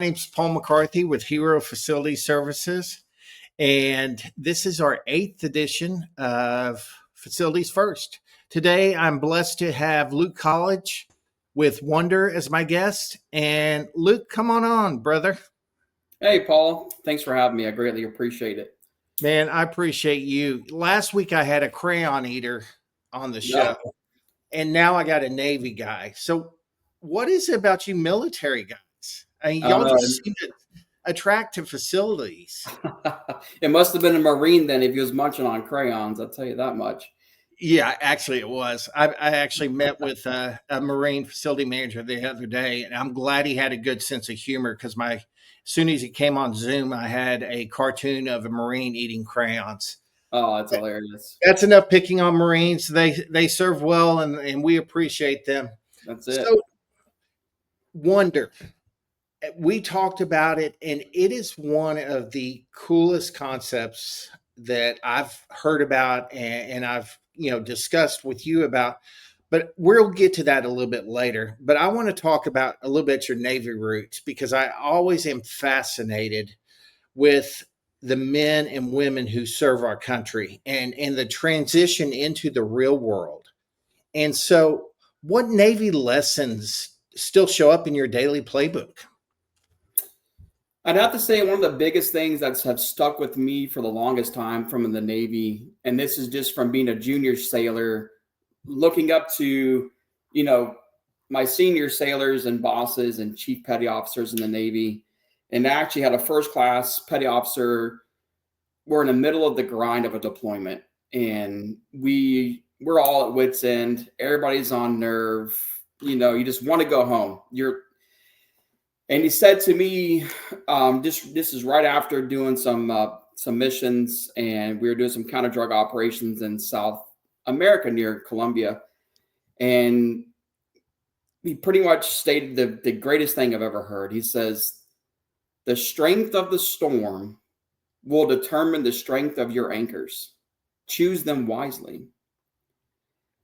My name's Paul McCarthy with Hero Facility Services, and this is our 8th edition of Facilities First. Today, I'm blessed to have Luke College with Wonder as my guest. And Luke, come on, brother. Hey, Paul. Thanks for having me. I greatly appreciate it. Man, I appreciate you. Last week, I had a crayon eater on the show, and now I got a Navy guy. So, what is it about you military guys? I mean, y'all just seem to attract to facilities. It must have been a Marine then if he was munching on crayons. I'll tell you that much. Yeah, actually, it was. I actually met with a Marine facility manager the other day, and I'm glad he had a good sense of humor because as soon as he came on Zoom, I had a cartoon of a Marine eating crayons. Oh, that's hilarious. That's enough picking on Marines. They serve well, and we appreciate them. That's it. So, Wonder. We talked about it, and it is one of the coolest concepts that I've heard about and I've discussed with you about. But we'll get to that a little bit later. But I want to talk about a little bit your Navy roots because I always am fascinated with the men and women who serve our country and the transition into the real world. And so, what Navy lessons still show up in your daily playbook? I'd have to say one of the biggest things that have stuck with me for the longest time from the Navy, and this is just from being a junior sailor, looking up to, my senior sailors and bosses and chief petty officers in the Navy, and I actually had a first class petty officer. We're in the middle of the grind of a deployment, and we're all at wit's end. Everybody's on nerve. You just want to go home. And he said to me, this is right after doing some missions, and we were doing some counter drug operations in South America near Colombia. And he pretty much stated the greatest thing I've ever heard. He says, the strength of the storm will determine the strength of your anchors. Choose them wisely.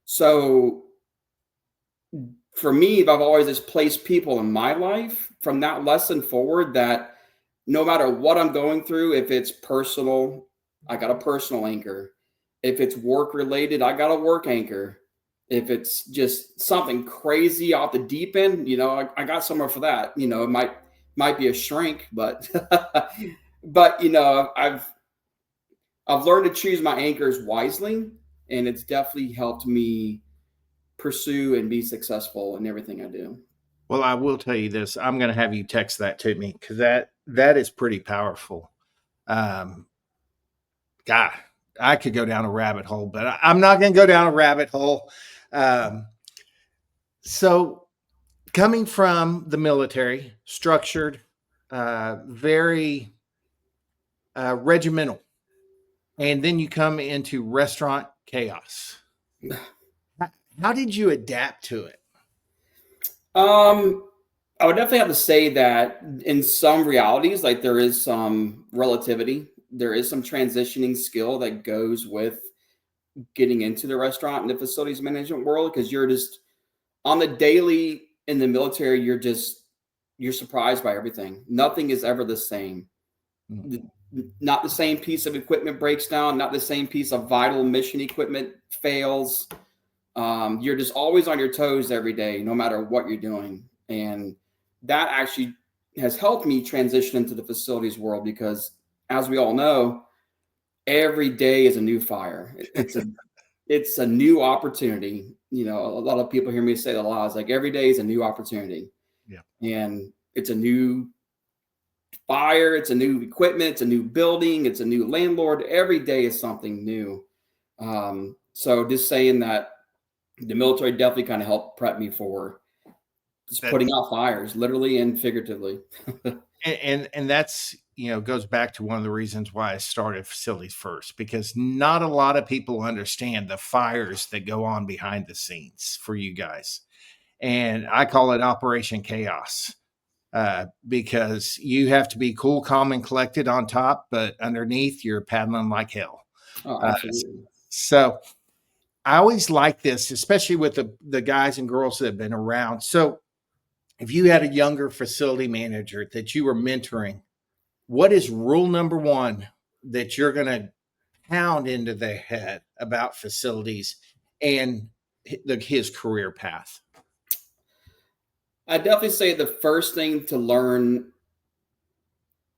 So for me, I've always just placed people in my life from that lesson forward that no matter what I'm going through, if it's personal, I got a personal anchor. If it's work related, I got a work anchor. If it's just something crazy off the deep end, I got somewhere for that. It might be a shrink, but but I've learned to choose my anchors wisely, and it's definitely helped me pursue and be successful in everything I do. Well, I will tell you this. I'm going to have you text that to me because that is pretty powerful. God, I could go down a rabbit hole, but I'm not going to go down a rabbit hole. So coming from the military, structured, very regimental, and then you come into restaurant chaos. How did you adapt to it? I would definitely have to say that in some realities, like there is some relativity, there is some transitioning skill that goes with getting into the restaurant and the facilities management world, because you're just on the daily in the military, you're surprised by everything. Nothing is ever the same. Not the same piece of equipment breaks down, not the same piece of vital mission equipment fails. You're just always on your toes every day, no matter what you're doing. And that actually has helped me transition into the facilities world because, as we all know, every day is a new fire. It's a new opportunity. A lot of people hear me say that a lot. It's like every day is a new opportunity. Yeah. And it's a new fire. It's a new equipment. It's a new building. It's a new landlord. Every day is something new. So just saying that, the military definitely kind of helped prep me for just putting out fires, literally and figuratively. and that's, goes back to one of the reasons why I started Facilities First, because not a lot of people understand the fires that go on behind the scenes for you guys. And I call it Operation Chaos because you have to be cool, calm, and collected on top, but underneath you're paddling like hell. Oh, absolutely. So I always like this, especially with the guys and girls that have been around. So if you had a younger facility manager that you were mentoring, what is rule number one that you're going to pound into their head about facilities and his career path? I definitely say the first thing to learn,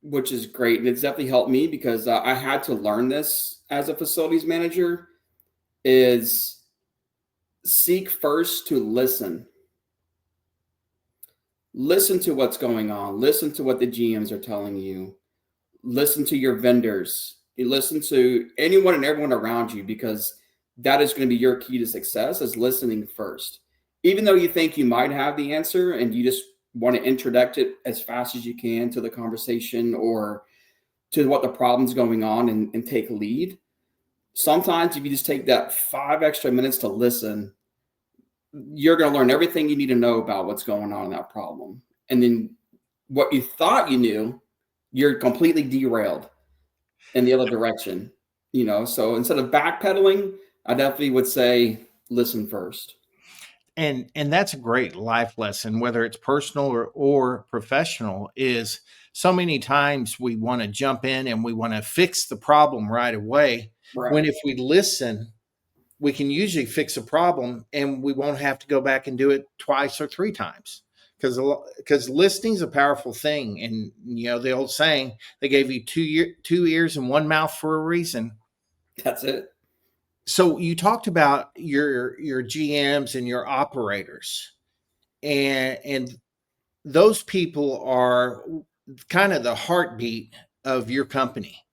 which is great, and it's definitely helped me because I had to learn this as a facilities manager, is seek first to listen. Listen to what's going on. Listen to what the GMs are telling you. Listen to your vendors. You listen to anyone and everyone around you, because that is going to be your key to success, is listening first. Even though you think you might have the answer and you just want to introduce it as fast as you can to the conversation or to what the problem's going on, and take lead. Sometimes if you just take that 5 extra minutes to listen, you're going to learn everything you need to know about what's going on in that problem. And then what you thought you knew, you're completely derailed in the other direction. So instead of backpedaling, I definitely would say listen first. And that's a great life lesson, whether it's personal or professional. Is so many times we want to jump in and we want to fix the problem right away, Right. when if we listen, we can usually fix a problem and we won't have to go back and do it twice or three times, because listening is a powerful thing. And the old saying, they gave you two ears and one mouth for a reason. That's it. So you talked about your GMs and your operators, and those people are kind of the heartbeat of your company.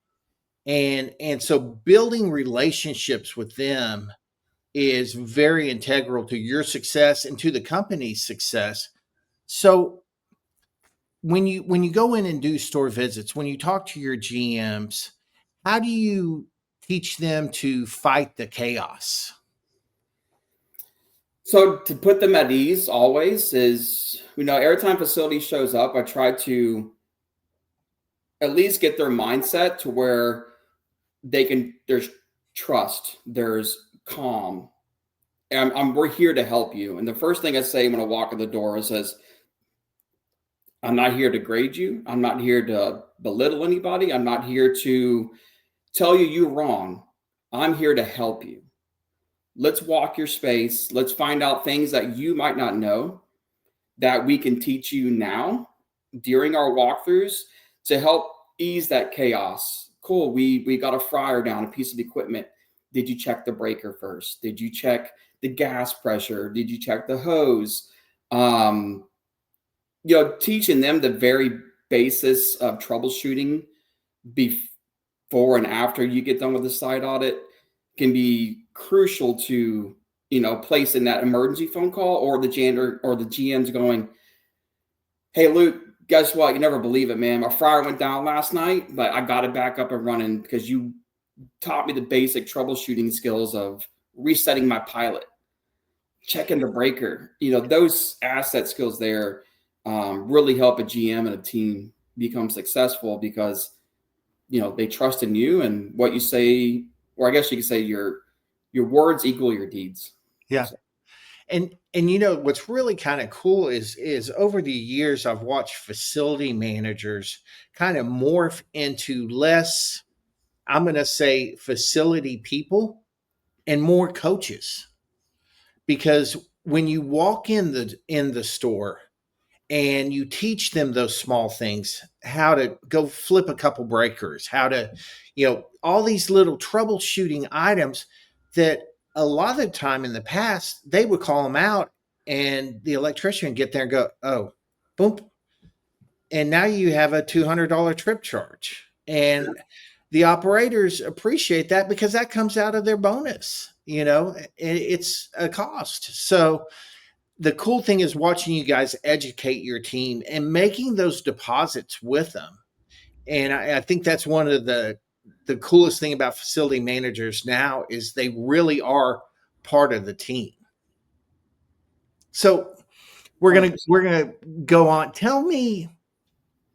And so building relationships with them is very integral to your success and to the company's success. So when you go in and do store visits, when you talk to your GMs, how do you teach them to fight the chaos? So to put them at ease always is, every time facility shows up, I try to at least get their mindset to where there's trust, there's calm. And we're here to help you. And the first thing I say when I walk in the door is, I'm not here to grade you. I'm not here to belittle anybody. I'm not here to tell you you're wrong. I'm here to help you. Let's walk your space. Let's find out things that you might not know that we can teach you now during our walkthroughs to help ease that chaos. Cool. We got a fryer down, a piece of equipment. Did you check the breaker first? Did you check the gas pressure? Did you check the hose? Teaching them the very basis of troubleshooting before and after you get done with the site audit can be crucial to, placing that emergency phone call, or the janitor or the GM's going, hey, Luke, guess what? You never believe it, man. My fryer went down last night, but I got it back up and running because you taught me the basic troubleshooting skills of resetting my pilot, checking the breaker. Those asset skills there really help a GM and a team become successful, because they trust in you and what you say, or I guess you could say your words equal your deeds. Yeah. So, And what's really kind of cool is over the years I've watched facility managers kind of morph into less, I'm going to say, facility people and more coaches. Because when you walk in the store and you teach them those small things, how to go flip a couple breakers, how to, all these little troubleshooting items that a lot of the time in the past, they would call them out and the electrician would get there and go, oh, boom. And now you have a $200 trip charge. And the operators appreciate that because that comes out of their bonus. It's a cost. So the cool thing is watching you guys educate your team and making those deposits with them. And I think that's one of the coolest thing about facility managers now is they really are part of the team. So we're gonna 100%. we're gonna go on. Tell me,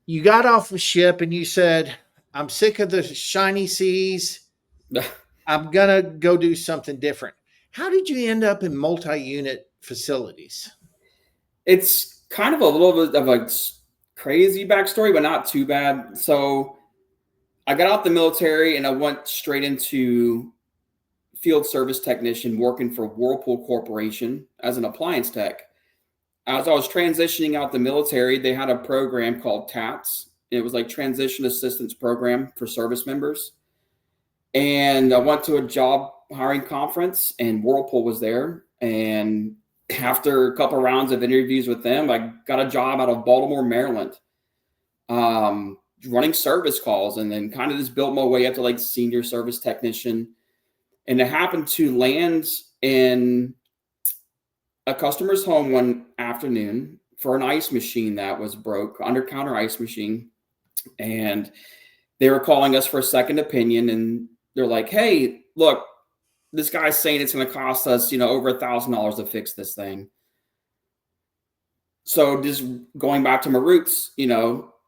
you got off the ship and you said, I'm sick of the shiny seas. I'm gonna go do something different. How did you end up in multi-unit facilities? kind of a little bit of a crazy backstory, but not too bad. So I got out the military and I went straight into field service technician working for Whirlpool Corporation as an appliance tech. As I was transitioning out the military, they had a program called TAPS. It was like Transition Assistance Program for service members. And I went to a job hiring conference and Whirlpool was there. And after a couple of rounds of interviews with them, I got a job out of Baltimore, Maryland, running service calls, and then kind of just built my way up to like senior service technician. And it happened to land in a customer's home one afternoon for an ice machine that was broke, under counter ice machine. And they were calling us for a second opinion. And they're like, hey, look, this guy's saying it's going to cost us, over $1,000 to fix this thing. So just going back to my roots,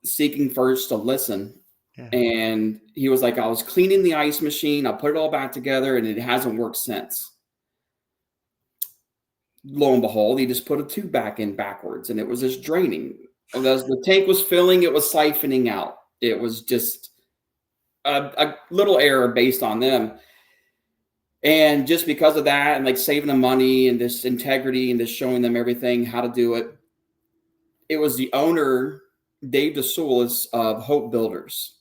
seeking first to listen. Yeah. And he was like, I was cleaning the ice machine. I put it all back together and it hasn't worked since. Lo and behold, he just put a tube back in backwards and it was just draining. As the tank was filling, it was siphoning out. It was just a little error based on them. And just because of that, and like saving them money and this integrity and just showing them everything, how to do it, it was the owner, Dave DeSoulis of Hope Builders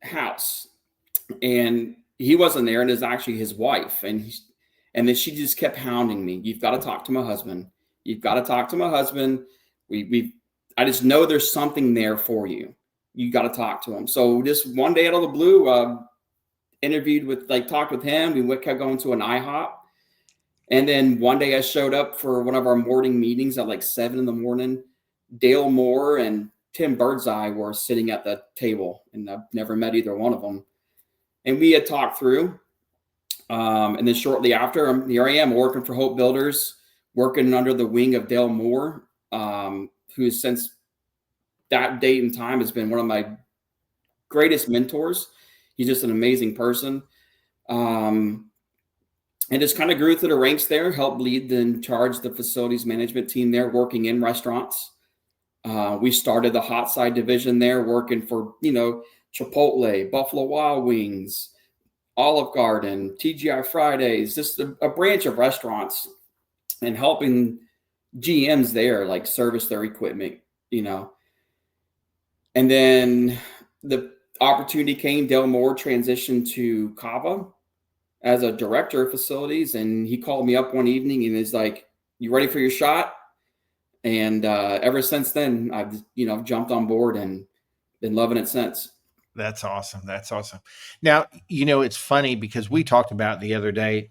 house. And he wasn't there, and it was actually his wife. And then she just kept hounding me. You've got to talk to my husband. You've got to talk to my husband. I just know there's something there for you. You got to talk to him. So just one day out of the blue, talked with him. We kept going to an IHOP. And then one day I showed up for one of our morning meetings at like 7 a.m. Dale Moore and Tim Birdseye were sitting at the table, and I've never met either one of them. And we had talked through. And then shortly after, here I am working for Hope Builders, working under the wing of Dale Moore, who since that date and time has been one of my greatest mentors. He's just an amazing person. And just kind of grew through the ranks there, helped lead and charge the facilities management team there, working in restaurants. We started the hot side division there, working for, Chipotle, Buffalo Wild Wings, Olive Garden, TGI Fridays, just a branch of restaurants, and helping GMs there, like service their equipment, And then the opportunity came, Dale Moore transitioned to Cava as a director of facilities. And he called me up one evening and is like, you ready for your shot? And ever since then, I've, jumped on board and been loving it since. That's awesome. That's awesome. Now, it's funny because we talked about the other day,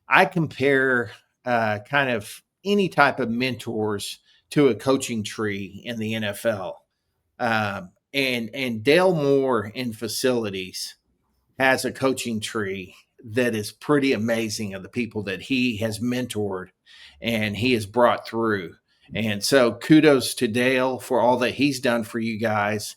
I compare kind of any type of mentors to a coaching tree in the NFL. And Dale Moore in facilities has a coaching tree that is pretty amazing of the people that he has mentored and he has brought through. And so kudos to Dale for all that he's done for you guys.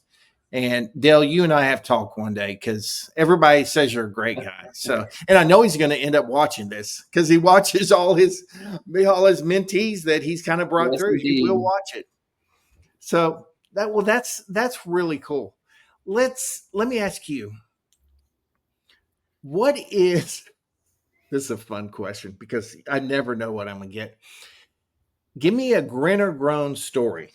And Dale, you and I have talked one day because everybody says you're a great guy. So, and I know he's going to end up watching this because he watches all his mentees that he's kind of brought through. Indeed. He will watch it. So that's really cool. Let me ask you, this is a fun question because I never know what I'm going to get. Give me a grin or groan story.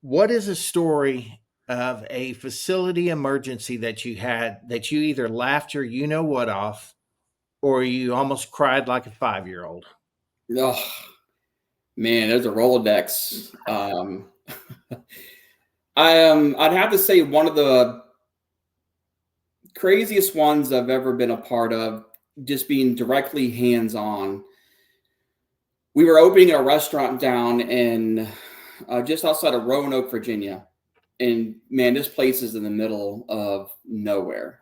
What is a story of a facility emergency that you had that you either laughed your what off, or you almost cried like a 5-year-old? Oh, man, there's a Rolodex. I'd have to say one of the craziest ones I've ever been a part of, just being directly hands-on. We were opening a restaurant down in just outside of Roanoke, Virginia. And man, this place is in the middle of nowhere.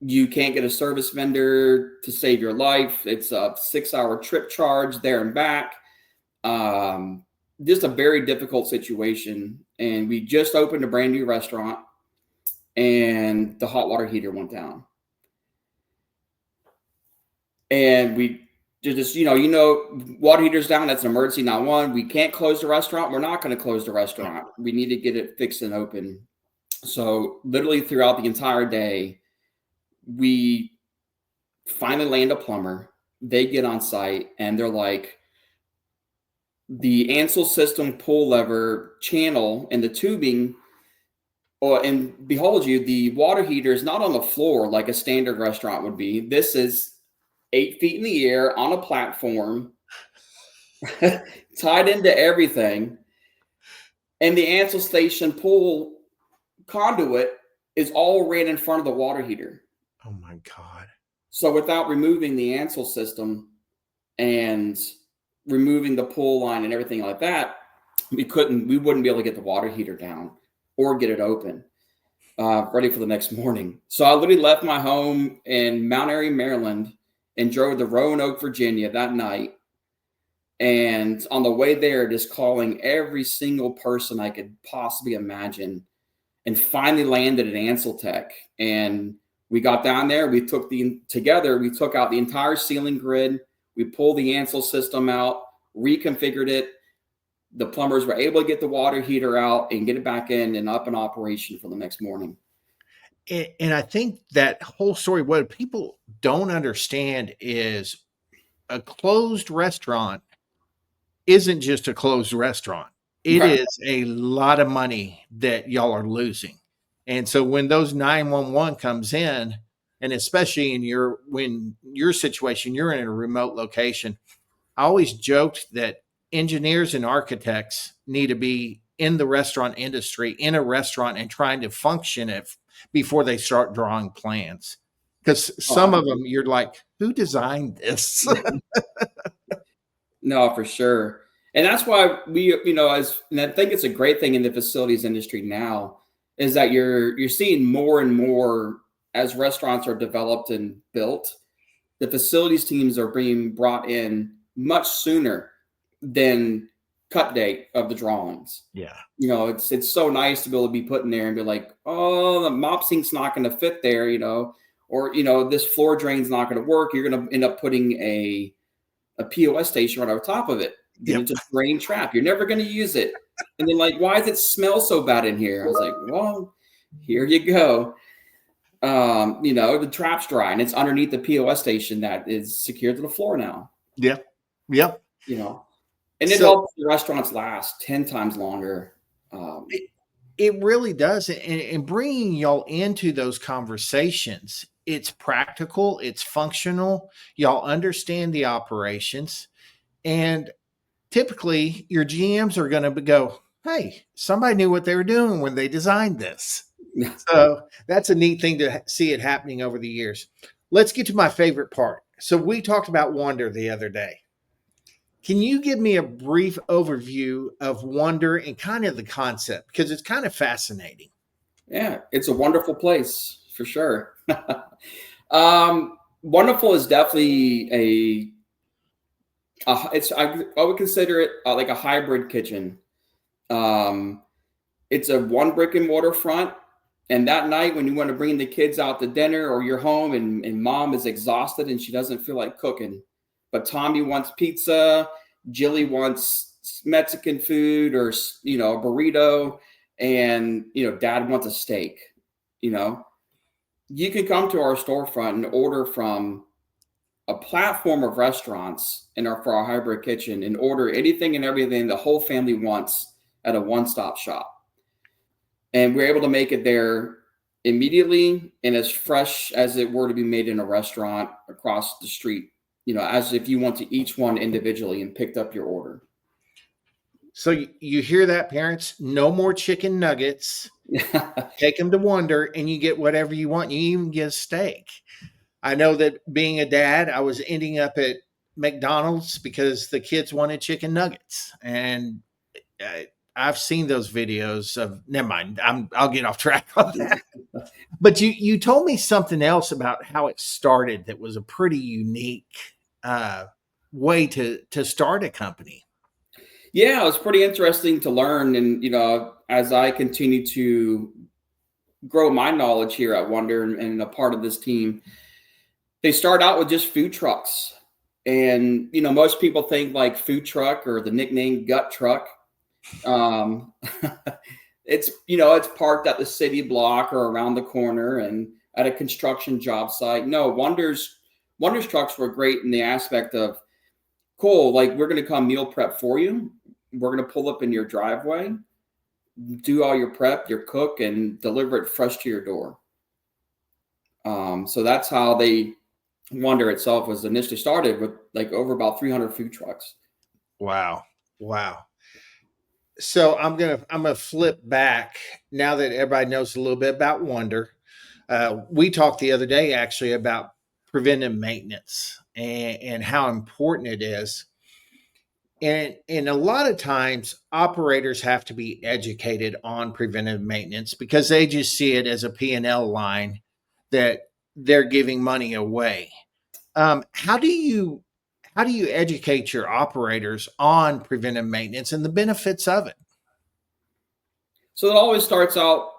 You can't get a service vendor to save your life. It's a 6-hour trip charge there and back. Just a very difficult situation. And we just opened a brand new restaurant and the hot water heater went down. And we just, water heaters down. That's an emergency, not one. We can't close the restaurant. We're not going to close the restaurant. We need to get it fixed and open. So literally throughout the entire day, we finally land a plumber. They get on site and they're like, the Ansel system pull lever channel and the tubing, and behold you, the water heater is not on the floor like a standard restaurant would be. This is 8 feet in the air on a platform, tied into everything. And the Ansel station pull conduit is all right in front of the water heater. Oh my God. So without removing the Ansel system and removing the pull line and everything like that, we wouldn't be able to get the water heater down or get it open, ready for the next morning. So I literally left my home in Mount Airy, Maryland, and drove to Roanoke, Virginia that night. And on the way there, just calling every single person I could possibly imagine, and finally landed at Ansel Tech. And we got down there. We took out the entire ceiling grid. We pulled the Ansel system out, reconfigured it. The plumbers were able to get the water heater out and get it back in and up in operation for the next morning. And I think that whole story, what people don't understand is a closed restaurant isn't just a closed restaurant. It Right. is a lot of money that y'all are losing. And so when those 911 comes in, and especially when your situation, you're in a remote location, I always joked that engineers and architects need to be in the restaurant industry, in a restaurant, and trying to function it before they start drawing plans. Because some of them, you're like, who designed this? No, for sure. And that's why and I think it's a great thing in the facilities industry now is that you're seeing more and more as restaurants are developed and built, the facilities teams are being brought in much sooner than cut date of the drawings. Yeah. It's so nice to be able to be put in there and be like, oh, the mop sink's not going to fit there, or this floor drain's not going to work. You're going to end up putting a POS station right over top of it. Then Yep. it's a drain trap. You're never going to use it. And then like, why does it smell so bad in here? I was like, well, here you go. The trap's dry and it's underneath the POS station that is secured to the floor now. Yep. Yep. And it helps the restaurants last 10 times longer. It really does. And bringing y'all into those conversations, it's practical, it's functional. Y'all understand the operations. And typically, your GMs are going to go, hey, somebody knew what they were doing when they designed this. So that's a neat thing to see it happening over the years. Let's get to my favorite part. So we talked about Wonder the other day. Can you give me a brief overview of Wonder and kind of the concept? Because it's kind of fascinating. Yeah, it's a wonderful place for sure. Wonderful is definitely I would consider it like a hybrid kitchen. It's a one brick and mortar front. And that night when you want to bring the kids out to dinner or you're home and mom is exhausted and she doesn't feel like cooking, but Tommy wants pizza, Jilly wants Mexican food or, a burrito, and, dad wants a steak, you can come to our storefront and order from a platform of restaurants for our hybrid kitchen and order anything and everything the whole family wants at a one-stop shop. And we're able to make it there immediately and as fresh as it were to be made in a restaurant across the street, as if you went to each one individually and picked up your order. So you hear that, parents? No more chicken nuggets. Take them to Wonder and you get whatever you want. You even get a steak. I know that being a dad, I was ending up at McDonald's because the kids wanted chicken nuggets. And I've seen those videos of, never mind, I'll get off track on that. But you told me something else about how it started that was a pretty unique way to start a company. Yeah, it was pretty interesting to learn. And, as I continue to grow my knowledge here at Wonder and a part of this team, they start out with just food trucks. And, most people think like food truck or the nickname gut truck. Um, it's parked at the city block or around the corner and at a construction job site. No, Wonders trucks were great in the aspect of, cool, like we're going to come meal prep for you. We're going to pull up in your driveway, do all your prep, your cook, and deliver it fresh to your door. So that's how Wonder itself was initially started, with like over about 300 food trucks. Wow. Wow. So I'm gonna flip back now that everybody knows a little bit about Wonder. We talked the other day actually about preventive maintenance and how important it is. And a lot of times operators have to be educated on preventive maintenance because they just see it as a P&L line that they're giving money away. How do you educate your operators on preventive maintenance and the benefits of it? So it always starts out,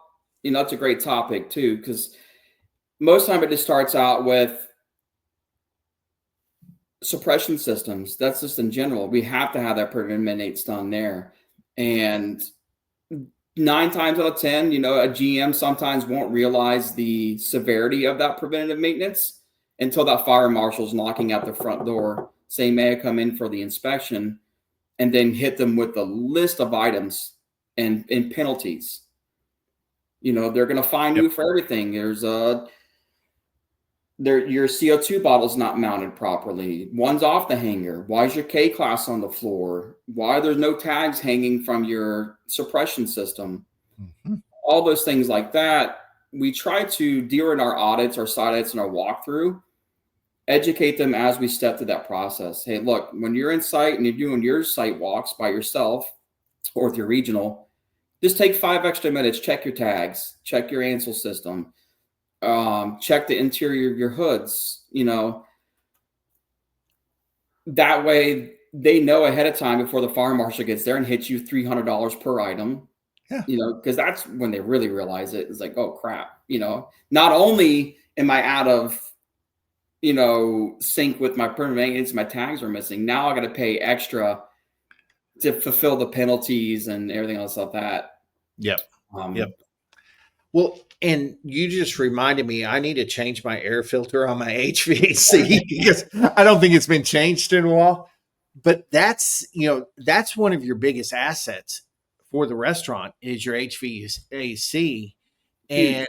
that's a great topic too, because most time it just starts out with suppression systems. That's just in general. We have to have that preventive maintenance done there. And 9 times out of 10, a GM sometimes won't realize the severity of that preventative maintenance until that fire marshal's knocking at the front door saying, may I come in for the inspection? And then hit them with a list of items and penalties. They're going to fine Yep. you for everything. There's your CO2 bottle's not mounted properly. One's off the hanger. Why is your K class on the floor? Why are there no tags hanging from your suppression system? Mm-hmm. All those things like that. We try to, during our audits, our site audits, and our walkthrough, educate them as we step through that process. Hey, look, when you're in site and you're doing your site walks by yourself or with your regional, just take 5 extra minutes, check your tags, check your Ansel system, check the interior of your hoods. That way they know ahead of time before the fire marshal gets there and hits you $300 per item. Yeah. Because that's when they really realize it. It's like, oh crap, not only am I out of sync with my permanent maintenance, my tags are missing. Now I got to pay extra to fulfill the penalties and everything else like that. Yep. Yep. Well, and you just reminded me, I need to change my air filter on my HVAC because I don't think it's been changed in a while. But that's one of your biggest assets for the restaurant is your HVAC. And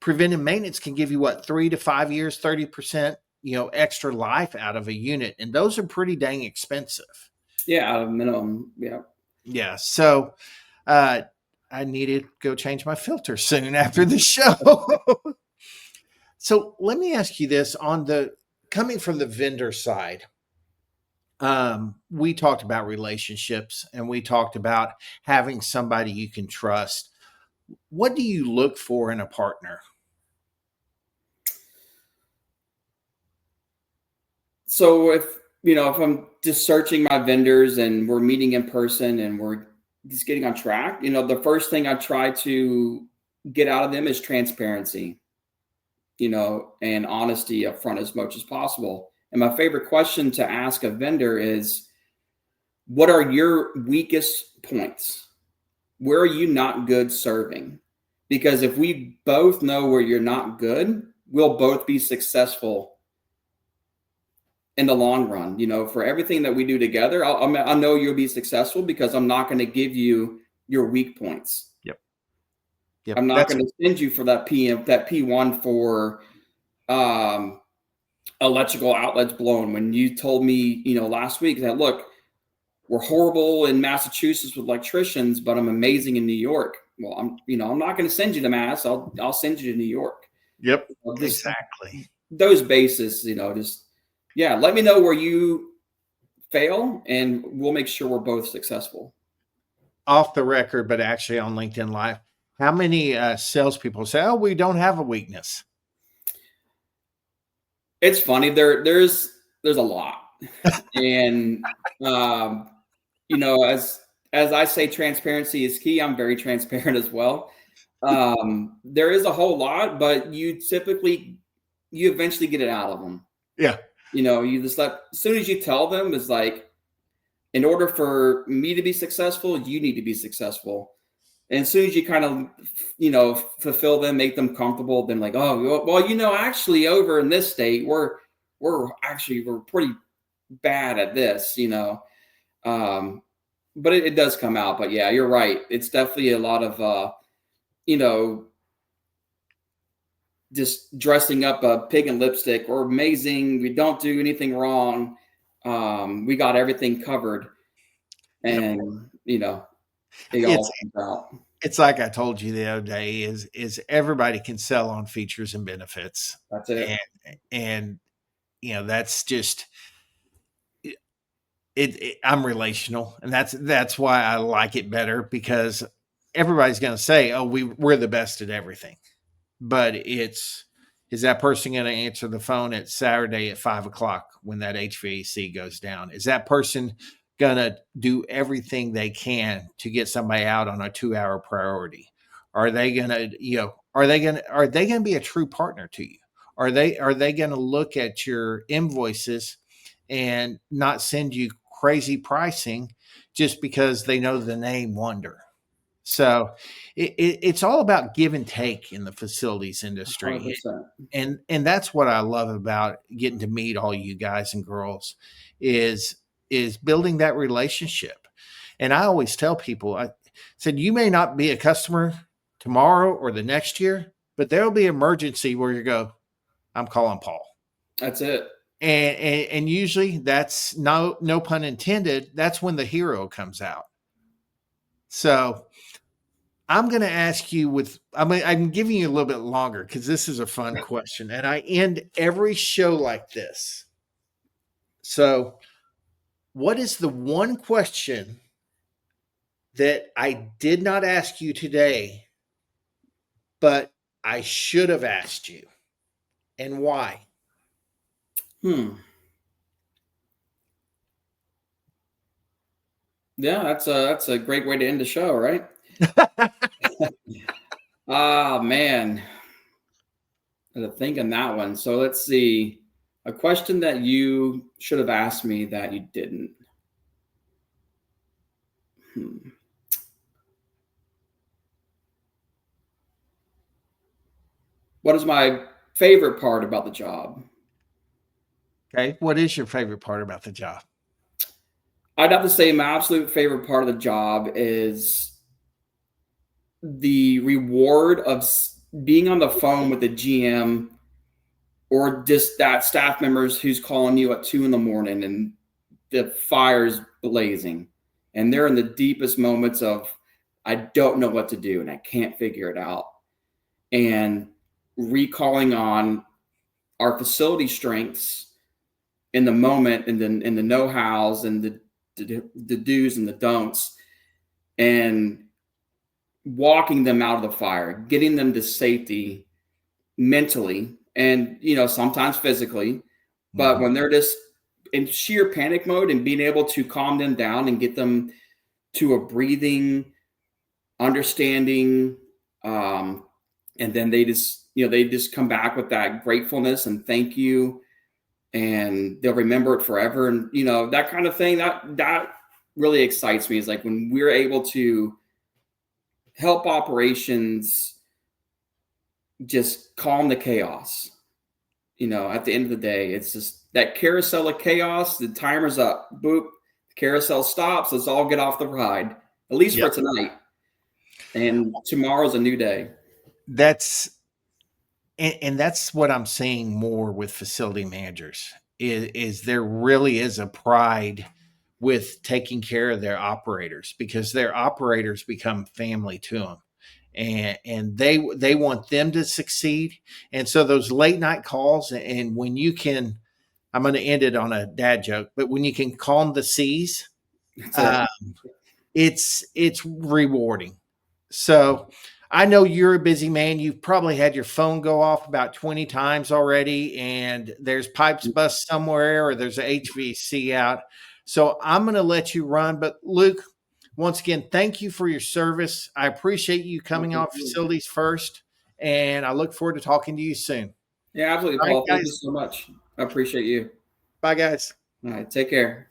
preventive maintenance can give you what, 3 to 5 years, 30%, extra life out of a unit. And those are pretty dang expensive. Yeah, out of minimum. Yeah. Yeah. So I need to go change my filter soon after the show. So let me ask you this, coming from the vendor side. We talked about relationships and we talked about having somebody you can trust. What do you look for in a partner? So if I'm just searching my vendors and we're meeting in person and we're just getting on track, the first thing I try to get out of them is transparency, and honesty up front as much as possible. And my favorite question to ask a vendor is, what are your weakest points? Where are you not good serving? Because if we both know where you're not good, we'll both be successful in the long run. For everything that we do together, I know you'll be successful because I'm not going to give you your weak points. Yep. I'm not going to send you for that P1 for electrical outlets blown when you told me, last week that, look, we're horrible in Massachusetts with electricians, but I'm amazing in New York. Well, I'm not going to send you to Mass. I'll send you to New York. Yep. Exactly. Those bases, let me know where you fail and we'll make sure we're both successful. Off the record, but actually on LinkedIn Live, how many salespeople say, "Oh, we don't have a weakness"? It's funny. There's a lot, and as I say, transparency is key. I'm very transparent as well. There is a whole lot, but you eventually get it out of them. Yeah. You just let, as soon as you tell them, is like, in order for me to be successful, you need to be successful. And as soon as you kind of, fulfill them, make them comfortable, then like, oh, well, actually over in this state, we're pretty bad at this, Um, but it does come out. But yeah, you're right. It's definitely a lot of, you know, just dressing up a pig in lipstick. We're amazing. We don't do anything wrong. We got everything covered, Yep. and it It's all comes out. it's like I told you the other day is everybody can sell on features and benefits. That's it. And and that's just I'm relational, and that's why I like it better, because everybody's going to say, "Oh, we're the best at everything," but is that person going to answer the phone at Saturday at 5 o'clock when that HVAC goes down? Is that person going to do everything they can to get somebody out on a 2 hour priority? Are they going to, are they going to be a true partner to you? Are they going to look at your invoices and not send you crazy pricing just because they know the name Wonder? So it's all about give and take in the facilities industry, 100%. and that's what I love about getting to meet all you guys and girls is is building that relationship. And I always tell people, I said, you may not be a customer tomorrow or the next year, but there'll be an emergency where you go, I'm calling Paul. That's it. And usually that's no pun intended. That's when the hero comes out. So I'm going to ask you I'm giving you a little bit longer because this is a fun question. And I end every show like this. So, what is the one question that I did not ask you today, but I should have asked you? And why? Hmm. Yeah, that's a great way to end the show, right? Ah, man. I had to think on that one. So let's see. A question that you should have asked me that you didn't. Hmm. What is my favorite part about the job? Okay. What is your favorite part about the job? I'd have to say my absolute favorite part of the job is the reward of being on the phone with the GM or just that staff members who's calling you at 2 in the morning and the fire's blazing and they're in the deepest moments of, I don't know what to do and I can't figure it out. And recalling on our facility strengths in the moment and the know-hows and the do's and the don'ts, and walking them out of the fire, getting them to safety mentally and sometimes physically. But Mhm. when they're just in sheer panic mode, and being able to calm them down and get them to a breathing, understanding, and then they just come back with that gratefulness and thank you, and they'll remember it forever, and that kind of thing, that really excites me, is like when we're able to help operations just calm the chaos. At the end of the day, it's just that carousel of chaos. The timer's up. Boop. The carousel stops. Let's all get off the ride, at least for Yep. tonight. And tomorrow's a new day. That's and that's what I'm seeing more with facility managers is there really is a pride with taking care of their operators, because their operators become family to them, and they want them to succeed. And so those late night calls, and when you can, I'm going to end it on a dad joke, but when you can calm the seas, That's it. uh, it's rewarding. So I know you're a busy man. You've probably had your phone go off about 20 times already, and there's pipes bust somewhere, or there's a HVAC out. So I'm going to let you run. But Luke, once again, thank you for your service. I appreciate you Well, coming thank on you. Facilities First, and I look forward to talking to you soon. Yeah, absolutely, All right, Paul. Thank you guys. so much. I appreciate you. Bye, guys. All right, take care.